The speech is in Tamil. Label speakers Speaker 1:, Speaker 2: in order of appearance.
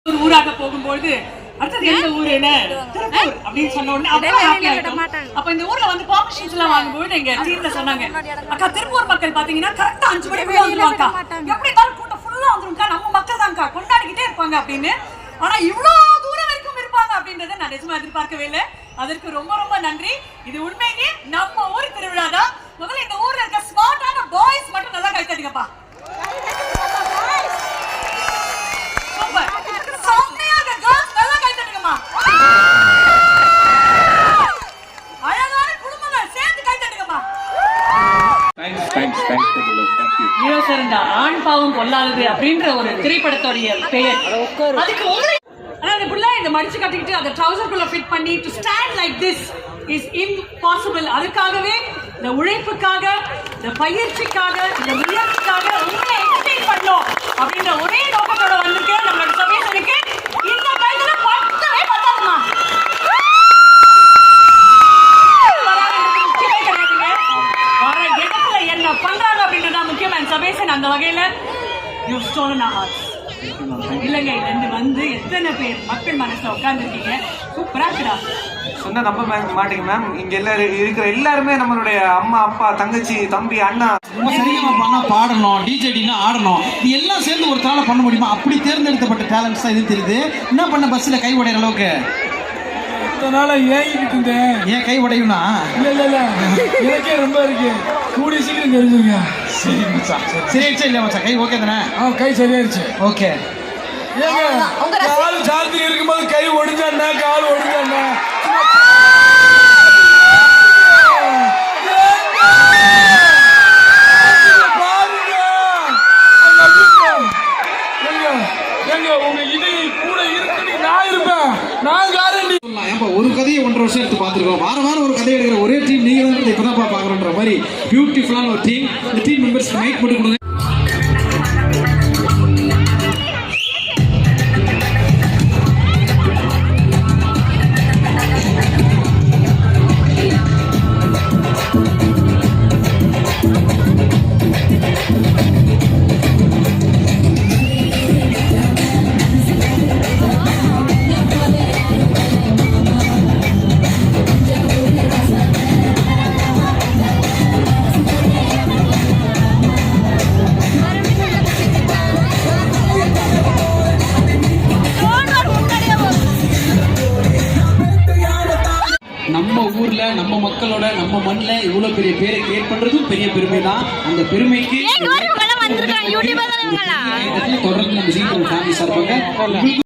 Speaker 1: ஒரு ஊராக போகும்போது அடுத்தது எந்த ஊர் என்ன திருப்பூர் அப்படின்னு சொன்ன உடனே அவ்வளவு ஹாப்பி ஆயிட்டோம். அப்ப இந்த ஊர்ல வந்து பெர்மிஷன்ஸ் எல்லாம் வாங்கும்போது எங்க டீம்ல சொன்னாங்க, அக்கா திருப்பூர் மக்கள் பாத்தீங்கன்னா கரெக்டா 5 மணிக்குள்ள வந்துருவாங்கக்கா, எப்படி இருந்தாலும் கூட்டம் ஃபுல்லா வந்துருங்கக்கா, நம்ம மக்கள் தான்க்கா கொண்டாடிக்கிட்டே இருப்பாங்க அப்படின்னு. ஆனா இவ்வளவு தூரம் வரைக்கும் இருப்பாங்க அப்படின்றத நான் நிஜமா எதிர்பார்க்கவே இல்லை. அதற்கு ரொம்ப ரொம்ப நன்றி. இது உண்மையிலேயே நம்ம ஊர் திருவிழா தான். முதல்ல இந்த ஊர்ல இருக்க ஸ்மார்ட்டான பாய்ஸ் மட்டும் நல்லா கை தட்டுங்கப்பா. சூப்பர். செம்மையா இருக்க கேர்ள்ஸ் நல்லா கை தட்டுங்கம்மா. அழகான குடும்பங்கள் சேர்ந்து கை தட்டுங்கம்மா. ஹீரோ சார் இந்த ஆண் பாவம் கொள்ளாதது அப்படின்ற ஒரு திரைப்படத்தோடைய பெயர். அதுக்கு இந்த மடிச்சு கட்டிக்கிட்டு அந்த ட்ரவுசர்க்குள்ள ஃபிட் பண்ணி to stand like this is impossible. அதுக்காகவே இந்த உழைப்புக்காக, இந்த பயிற்சிக்காக, இந்த முயற்சிக்காக உங்களை எக்ஸ்பெக்ட் பண்ணோம் அப்படின்ற ஒரே நோக்கத்தோட வந்திருக்கேன். நம்மளோட சபேசனுக்கு இந்த கையில பத்தவே பத்தாதுமா. முக்கியமே கிடையாதுங்க, வர இடத்துல என்ன பண்றாங்க அப்படின்றதான் முக்கியம். என் சபேசன் அந்த வகையில யூ ஸ்டோலன் आवर ஹார்ட்ஸ். இலங்கையில இருந்து வந்து எத்தனை பேர் மக்கள் மனசுல உட்கார்ந்துருக்கீங்க. சூப்பரா இருக்குடா.
Speaker 2: சொன்னா நம்ப மாட்டீங்க மேம், இங்க இருக்கிற எல்லாருமே நம்மளுடைய அம்மா, அப்பா, தங்கச்சி, தம்பி, அண்ணா.
Speaker 3: ரொம்ப சரியா பண்ணா பாடணும், டிஜேடினா ஆடணும், இது எல்லாம் சேர்ந்து ஒரு தாள பண்ண முடியுமா? அப்படி தேர்ந்தெடுக்கப்பட்ட டேலண்ட்ஸ் தான் இது தெரியுது. என்ன பண்ண பஸ்ல கை உடையிற அளவுக்கு ஏன் கை உடையும்னா
Speaker 4: இல்ல எனக்கே ரொம்ப இருக்கு. கூடிய சீக்கிரம் தெரிஞ்சுங்க.
Speaker 3: சரி மச்சான், சரியாச்சு இல்ல மச்சான்? கை ஓகே தானே?
Speaker 4: கை சரியாயிருச்சு.
Speaker 3: ஓகே.
Speaker 4: கால் சார்ஜ் இருக்கும்போது கை ஒடிஞ்சாண்ணா, கால் ஒடிஞ்சாண்ணா. உங்க இதய கூட இருக்கு, நான் இருப்பேன், நான் காரண்டி.
Speaker 3: ஒரு கதையை 1.5 வருஷம் எடுத்து பார்த்துருக்கோம். வாரம் ஒரு கதை எடுக்கிற ஒரே டீம் நீங்க தான் இப்பதான் பாக்குறோன்ற மாதிரி பியூட்டிஃபுல்லான ஒரு டீம். இந்த டீம் மெம்பர்ஸ் மைக் போட்டு கொடுங்க. நம்ம ஊர்ல, நம்ம மக்களோட, நம்ம மண்ணில் இவ்வளவு பெரிய பேரை கிரியேட் பண்றதும் பெரிய பெருமை தான். அந்த பெருமைக்கு தொடர்ந்து நம்ம சீக்கிரம் ஃபேமிலி சார்பாங்க